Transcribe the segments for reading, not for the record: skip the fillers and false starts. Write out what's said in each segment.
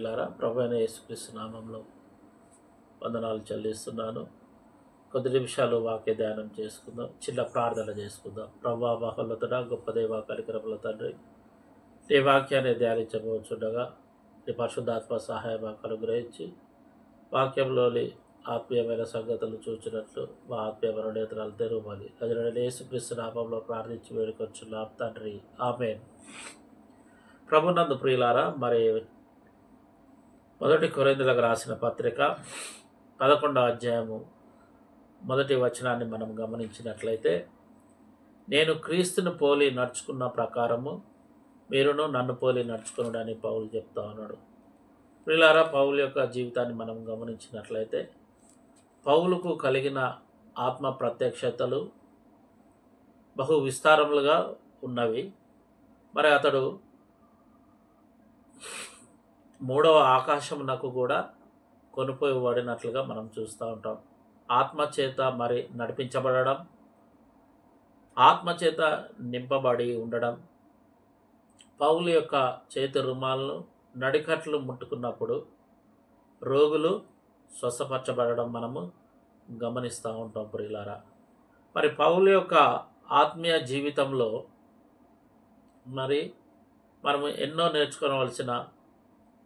లారా ప్రభు అయిన యేసుక్రీస్తు నామంలో వందనాలు చెల్లిస్తున్నాను. కొద్ది నిమిషాలు వాక్య ధ్యానం చేసుకుందాం, చిన్న ప్రార్థన చేసుకుందాం. ప్రభా మహోన్నతుడా, గొప్ప దేవ కనికరముల తండ్రి, నీ వాక్యాన్ని ధ్యానించబోచుండగా నీ పరిశుద్ధాత్మ సహాయం మాకు అనుగ్రహించి వాక్యంలోని ఆత్మీయమైన సంగతులు చూచినట్లు మా ఆత్మీయమైన నేత్రాలు తెరవమని నజరేయుడైన యేసుక్రీస్తు నామంలో ప్రార్థించి వేడుకొచ్చున్నాం తండ్రి, ఆమేన్. ప్రభునందు ప్రియులారా, మరి మొదటి కొరింథీయులకు రాసిన పత్రిక 11వ అధ్యాయము మొదటి వచనాన్ని మనం గమనించినట్లయితే, నేను క్రీస్తును పోలి నడుచుకున్న ప్రకారము మీరును నన్ను పోలి నడుచుకున్నాడని పౌలు చెప్తా ఉన్నాడు. ప్రియులారా, పౌలు యొక్క జీవితాన్ని మనం గమనించినట్లయితే పౌలుకు కలిగిన ఆత్మ ప్రత్యక్షతలు బహు విస్తారములుగా ఉన్నవి. మరి అతడు మూడవ ఆకాశమునకు కూడా కొనుపోయబడినట్లుగా మనం చూస్తూ ఉంటాం. ఆత్మచేత మరి నడిపించబడడం, ఆత్మచేత నింపబడి ఉండడం, పౌలు యొక్క చేతి రుమాలను నడికట్లు ముట్టుకున్నప్పుడు రోగులు స్వస్థపరచబడడం మనము గమనిస్తూ ఉంటాం. ప్రియులారా, మరి పౌలు యొక్క ఆత్మీయ జీవితంలో మరి మనము ఎన్నో నేర్చుకోవలసిన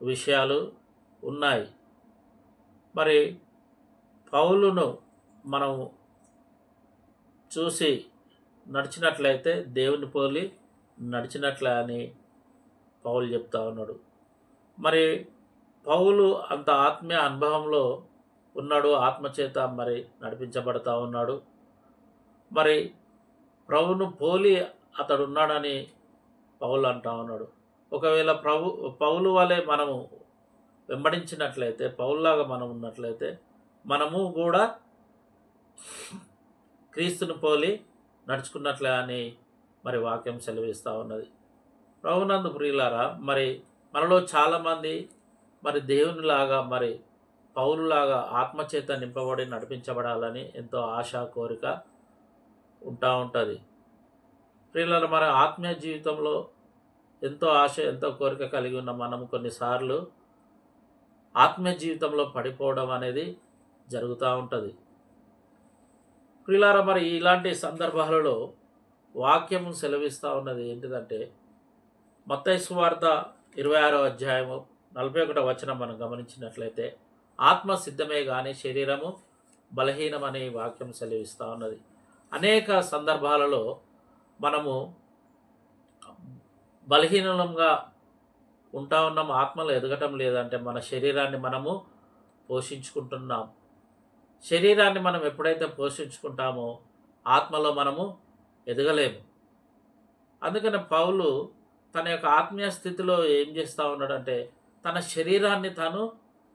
విషయాలు ఉన్నాయి. మరి పౌలును మనం చూసి నడిచినట్లయితే దేవుని పోలి నడిచినట్లే అని పౌలు చెప్తా ఉన్నాడు. మరి పౌలు అంత ఆత్మీయ అనుభవంలో ఉన్నాడు, ఆత్మచేత మరి నడిపించబడతా ఉన్నాడు. మరి ప్రభువును పోలి అతడు ఉన్నాడని పౌలు అంటా ఉన్నాడు. ఒకవేళ పౌలు వలె మనము వెంబడించినట్లయితే, పౌలులాగా మనం ఉన్నట్లయితే మనము కూడా క్రీస్తును పోలి నడుచుకున్నట్లే అని మరి వాక్యం సెలవిస్తూ ఉన్నది. ప్రభునందు ప్రియులారా, మరి మనలో చాలామంది మరి దేవునిలాగా మరి పౌలులాగా ఆత్మచేత నింపబడి నడిపించబడాలని ఎంతో ఆశ, కోరిక ఉంటుంది. ప్రియులారా, మరి ఆత్మీయ జీవితంలో ఎంతో ఆశ, ఎంతో కోరిక కలిగి ఉన్న మనం కొన్నిసార్లు ఆత్మీయ జీవితంలో పడిపోవడం అనేది జరుగుతూ ఉంటుంది. ప్రియులారా, మరి ఇలాంటి సందర్భాలలో వాక్యము సెలవిస్తూ ఉన్నది ఏంటిదంటే, మత్తయి సువార్త 26వ అధ్యాయము 41వ వచనం మనం గమనించినట్లయితే, ఆత్మ సిద్ధమే కానీ శరీరము బలహీనమని వాక్యం సెలవిస్తూ ఉన్నది. అనేక సందర్భాలలో మనము బలహీనంగా ఉంటా ఉన్నాం, ఆత్మలో ఎదగటం లేదంటే మన శరీరాన్ని మనము పోషించుకుంటున్నాం. శరీరాన్ని మనం ఎప్పుడైతే పోషించుకుంటామో ఆత్మలో మనము ఎదగలేము. అందుకని పౌలు తన యొక్క ఆత్మీయ స్థితిలో ఏం చేస్తూ ఉన్నాడంటే, తన శరీరాన్ని తాను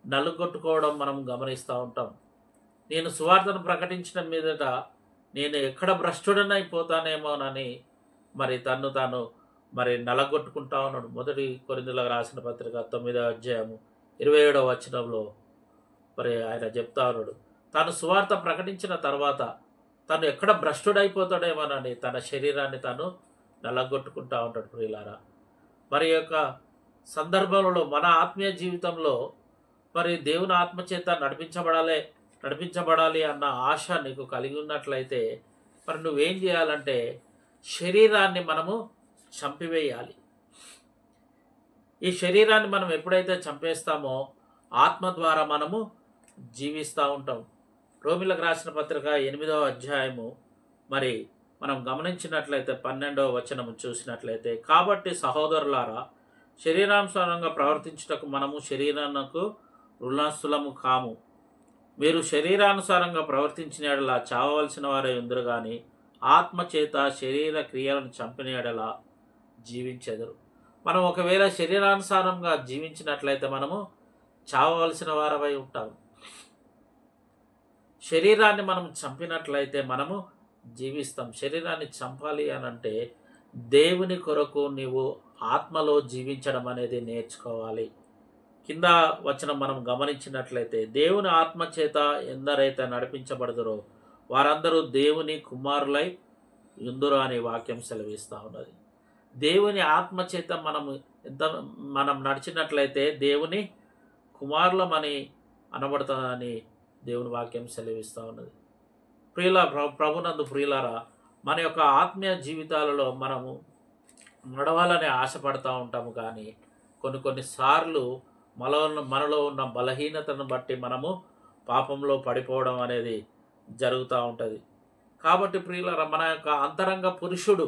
నలుగొట్టుకోవడం మనం గమనిస్తూ ఉంటాం. నేను సువార్తను ప్రకటించిన మీదట నేను ఎక్కడ భ్రష్టుడనైపోతానేమోనని మరి తను తాను మరి నలగొట్టుకుంటా ఉన్నాడు. మొదటి కొరింథీయులకు రాసిన పత్రిక 9వ అధ్యాయము 27వ వచనంలో మరి ఆయన చెప్తా ఉన్నాడు, తాను సువార్త ప్రకటించిన తర్వాత తను ఎక్కడ భ్రష్టుడైపోతాడేమోనని తన శరీరాన్ని తాను నలగొట్టుకుంటా ఉంటాడు. ప్రియులారా, మరి యొక్క సందర్భంలో మన ఆత్మీయ జీవితంలో మరి దేవుని ఆత్మచేత నడిపించబడాలి అన్న ఆశ నీకు కలిగి ఉన్నట్లయితే మరి నువ్వేం చేయాలంటే శరీరాన్ని మనము చంపివేయాలి. ఈ శరీరాన్ని మనం ఎప్పుడైతే చంపేస్తామో ఆత్మ ద్వారా మనము జీవిస్తూ ఉంటాం. రోమీయులకు రాసిన పత్రిక 8వ అధ్యాయము మరి మనం గమనించినట్లయితే 12వ వచనము చూసినట్లయితే, కాబట్టి సహోదరులారా, శరీరానుసారంగా ప్రవర్తించుటకు మనము శరీరానికి రుణస్థులము కాము. మీరు శరీరానుసారంగా ప్రవర్తించిన యెడల చావవలసిన వారే ఉందరు కానీ ఆత్మచేత శరీర క్రియలను చంపిన యెడల జీవించెదరు. మనం ఒకవేళ శరీరానుసారంగా జీవించినట్లయితే మనము చావవలసిన వారమై ఉంటాం. శరీరాన్ని మనం చంపినట్లయితే మనము జీవిస్తాం. శరీరాన్ని చంపాలి అని అంటే దేవుని కొరకు నీవు ఆత్మలో జీవించడం అనేది నేర్చుకోవాలి. కింద వచనం మనం గమనించినట్లయితే, దేవుని ఆత్మచేత ఎందరైతే నడిపించబడదురో వారందరూ దేవుని కుమారులై యుందురు అనే వాక్యం సెలవిస్తూ ఉన్నది. దేవుని ఆత్మచేత మనం నడిచినట్లయితే దేవుని కుమారులమని అనబడతానని దేవుని వాక్యం సెలవిస్తూ ఉన్నది. ప్రభునందు ప్రియులారా, మన యొక్క ఆత్మీయ జీవితాలలో మనము నడవాలని ఆశపడతా ఉంటాము, కానీ కొన్నిసార్లు మనలో ఉన్న బలహీనతను బట్టి మనము పాపంలో పడిపోవడం అనేది జరుగుతూ ఉంటుంది. కాబట్టి ప్రియులారా, మన యొక్క అంతరంగ పురుషుడు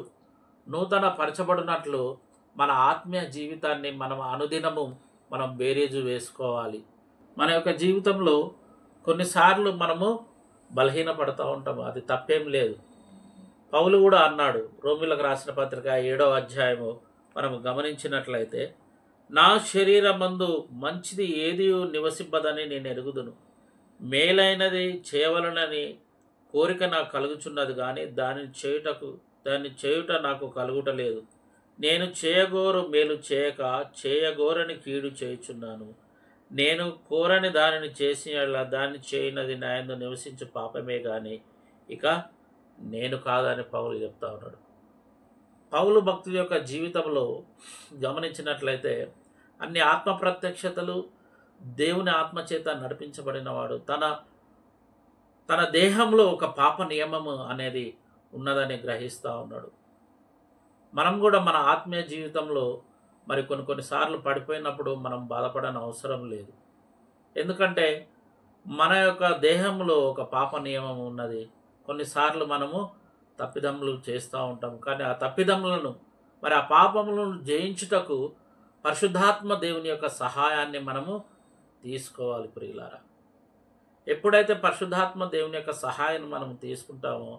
నూతన పరచబడినట్లు మన ఆత్మీయ జీవితాన్ని మనం అనుదినము బేరీజు వేసుకోవాలి. మన యొక్క జీవితంలో కొన్నిసార్లు మనము బలహీనపడుతూ ఉంటాము, అది తప్పేం లేదు. పౌలు కూడా అన్నాడు, రోమీయులకు రాసిన పత్రిక 7వ అధ్యాయము మనము గమనించినట్లయితే, నా శరీరమందు మంచిది ఏది నివసింపదని నేను ఎరుగుదును, మేలైనది చేయవలనని కోరిక నాకు కలుగుచున్నది, కానీ దాన్ని చేయుట నాకు కలుగుటలేదు. నేను చేయగోరు మేలు చేయక చేయగోరని కీడు చేయుచున్నాను. నేను కోరని దానిని చేసిన దాన్ని చేయనది నా యందు నివసించు పాపమే కానీ ఇక నేను కాదని పౌలు చెప్తా ఉన్నాడు. పౌలు భక్తుల యొక్క జీవితంలో గమనించినట్లయితే అన్ని ఆత్మ ప్రత్యక్షతలు దేవుని ఆత్మచేత నడిపించబడినవాడు. తన దేహంలో ఒక పాప నియమము అనేది ఉన్నదని గ్రహిస్తూ ఉన్నాడు. మనం కూడా మన ఆత్మీయ జీవితంలో కొన్నిసార్లు పడిపోయినప్పుడు మనం బాధపడని అవసరం లేదు. ఎందుకంటే మన యొక్క దేహంలో ఒక పాప నియమం ఉన్నది. కొన్నిసార్లు మనము తప్పిదములు చేస్తూ ఉంటాం, కానీ ఆ తప్పిదములను ఆ పాపములను జయించుటకు పరిశుద్ధాత్మ దేవుని యొక్క సహాయాన్ని మనము తీసుకోవాలి. ప్రియులారా, ఎప్పుడైతే పరిశుద్ధాత్మ దేవుని యొక్క సహాయాన్ని మనం తీసుకుంటామో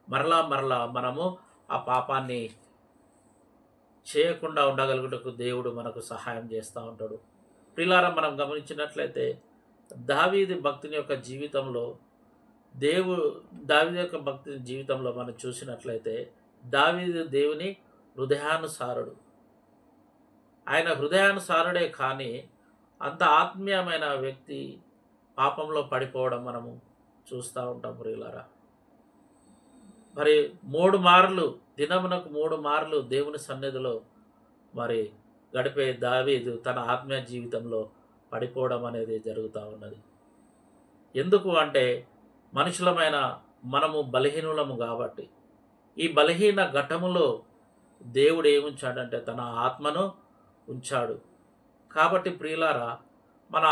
మరలా మనము ఆ పాపాన్ని చేయకుండా ఉండగలుగుటకు దేవుడు మనకు సహాయం చేస్తూ ఉంటాడు. ప్రియులారా, మనం గమనించినట్లయితే దావీదు భక్తుని యొక్క జీవితంలో దావీదు యొక్క భక్తుని జీవితంలో మనం చూసినట్లయితే దావీదు దేవుని హృదయానుసారుడు. ఆయన హృదయానుసారుడే, కానీ అంత ఆత్మీయమైన వ్యక్తి పాపంలో పడిపోవడం మనము చూస్తూ ఉంటాం. ప్రియులారా, 3 మార్లు దినమునకు 3 మార్లు దేవుని సన్నిధిలో గడిపే దావీదు తన ఆత్మీయ జీవితంలో పడిపోవడం అనేది జరుగుతూ ఉన్నది. ఎందుకు అంటే మనుషులమైన మనము బలహీనులము కాబట్టి ఈ బలహీన ఘట్టములో దేవుడు ఏముంచాడంటే తన ఆత్మను ఉంచాడు. కాబట్టి ప్రియులారా, మన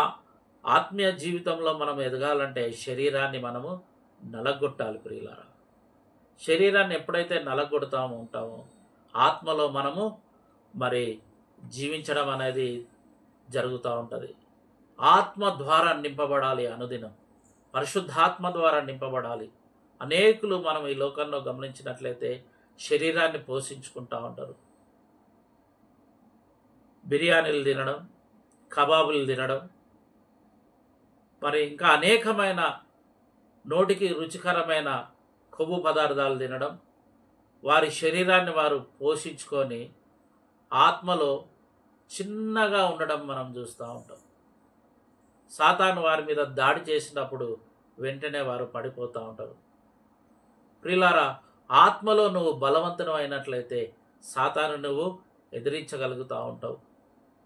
ఆత్మీయ జీవితంలో మనం ఎదగాలంటే శరీరాన్ని మనము నలగొట్టాలి. ప్రియులారా, శరీరాన్ని ఎప్పుడైతే నలగొడతా ఉంటామో ఆత్మలో మనము జీవించడం అనేది జరుగుతూ ఉంటుంది. ఆత్మ ద్వారా నింపబడాలి, అనుదినం పరిశుద్ధాత్మ ద్వారా నింపబడాలి. అనేకులు మనం ఈ లోకంలో గమనించినట్లయితే శరీరాన్ని పోషించుకుంటూ ఉంటారు. బిర్యానీలు తినడం, కబాబులు తినడం, ఇంకా అనేకమైన నోటికి రుచికరమైన కొవ్వు పదార్థాలు తినడం, వారి శరీరాన్ని వారు పోషించుకొని ఆత్మలో చిన్నగా ఉండడం మనం చూస్తూ ఉంటాం. సాతాను వారి మీద దాడి చేసినప్పుడు వెంటనే వారు పడిపోతూ ఉంటారు. ప్రియులారా, ఆత్మలో నువ్వు బలవంతుడు అయినట్లయితే సాతాను నువ్వు ఎదిరించగలుగుతూ ఉంటావు.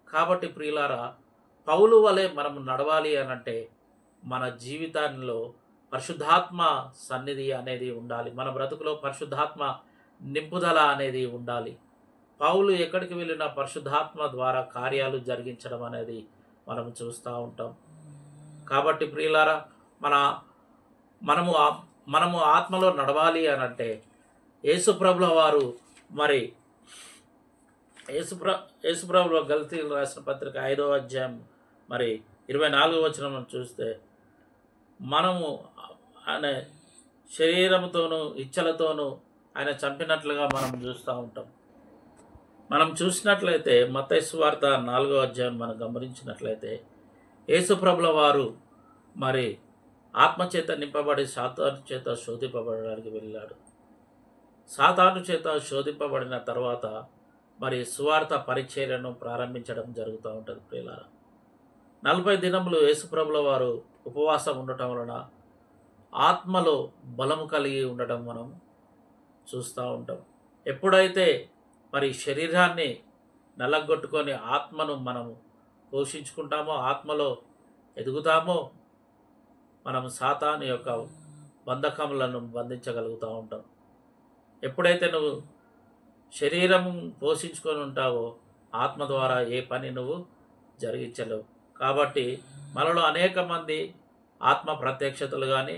కాబట్టి ప్రియులారా, పౌలు వలె మనం నడవాలి అనంటే మన జీవితాల్లో పరిశుద్ధాత్మ సన్నిధి అనేది ఉండాలి. మన బ్రతుకులో పరిశుద్ధాత్మ నింపుదల అనేది ఉండాలి. పౌలు ఎక్కడికి వెళ్ళినా పరిశుద్ధాత్మ ద్వారా కార్యాలు జరిగించడం అనేది మనం చూస్తూ ఉంటాం. కాబట్టి ప్రియులారా, మనము ఆత్మలో నడవాలి అనంటే యేసుప్రభుల వారు యేసుప్రభుల గలతీయులకు రాసిన పత్రిక 5వ అధ్యాయం 24వ వచనం చూస్తే మనము ఆయన శరీరంతోనూ ఇచ్చలతోనూ ఆయన చంపినట్లుగా మనం చూస్తూ ఉంటాం. మనం చూసినట్లయితే మత్తయి సువార్త 4వ అధ్యాయం మనం గమనించినట్లయితే యేసుప్రభుల వారు ఆత్మచేత నింపబడి సాతాను చేత శోధింపబడడానికి వెళ్ళాడు. సాతాను చేత శోధింపబడిన తర్వాత సువార్త పరిచర్యను ప్రారంభించడం జరుగుతూ ఉంటుంది. ప్రియులారా, 40 దినములు యేసుప్రభుల వారు ఉపవాసం ఉండటం వలన ఆత్మలో బలము కలిగి ఉండటం మనం చూస్తూ ఉంటాం. ఎప్పుడైతే శరీరాన్ని నలగొట్టుకొని ఆత్మను మనము పోషించుకుంటామో, ఆత్మలో ఎదుగుతామో మనం సాతాను యొక్క బంధకములను బంధించగలుగుతూ ఉంటాం. ఎప్పుడైతే నువ్వు శరీరం పోషించుకొని ఉంటావో ఆత్మ ద్వారా ఏ పని నువ్వు జరిగించలేవు. కాబట్టి మనలో అనేక మంది ఆత్మ ప్రత్యక్షతలు కానీ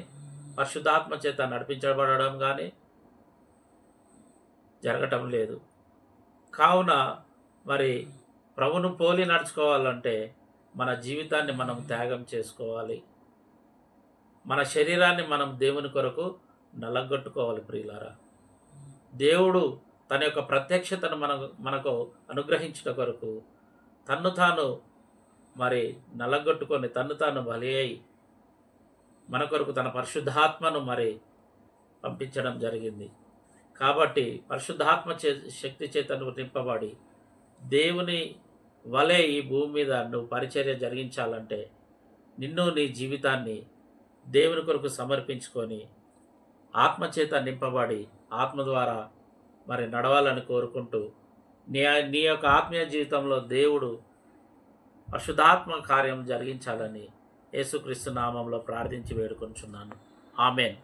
పరిశుద్ధాత్మ చేత నడిపించబడడం కానీ జరగటం లేదు. కావున మరి ప్రభువును పోలి నడుచుకోవాలంటే మన జీవితాన్ని మనం త్యాగం చేసుకోవాలి. మన శరీరాన్ని మనం దేవుని కొరకు నలగొట్టుకోవాలి. ప్రియులారా, దేవుడు తన యొక్క ప్రత్యక్షతను మనకు అనుగ్రహించిన కొరకు తన్ను తాను మరి నలగొట్టుకొని తన్ను తాను బలి అయి మన కొరకు తన పరిశుద్ధాత్మను మరి పంపించడం జరిగింది. కాబట్టి పరిశుద్ధాత్మ శక్తి చేత నువ్వు నింపబడి దేవుని వలె ఈ భూమి మీద నువ్వు పరిచర్య జరిగించాలంటే నిన్ను నీ జీవితాన్ని దేవుని కొరకు సమర్పించుకొని ఆత్మచేత నింపబడి ఆత్మ ద్వారా మరి నడవాలని కోరుకుంటూ నీ యొక్క ఆత్మీయ జీవితంలో దేవుడు పరిశుద్ధాత్మ కార్యం జరిగించాలని యేసుక్రీస్తు నామంలో ప్రార్థించి వేడుకొంచున్నాను. ఆమేన్.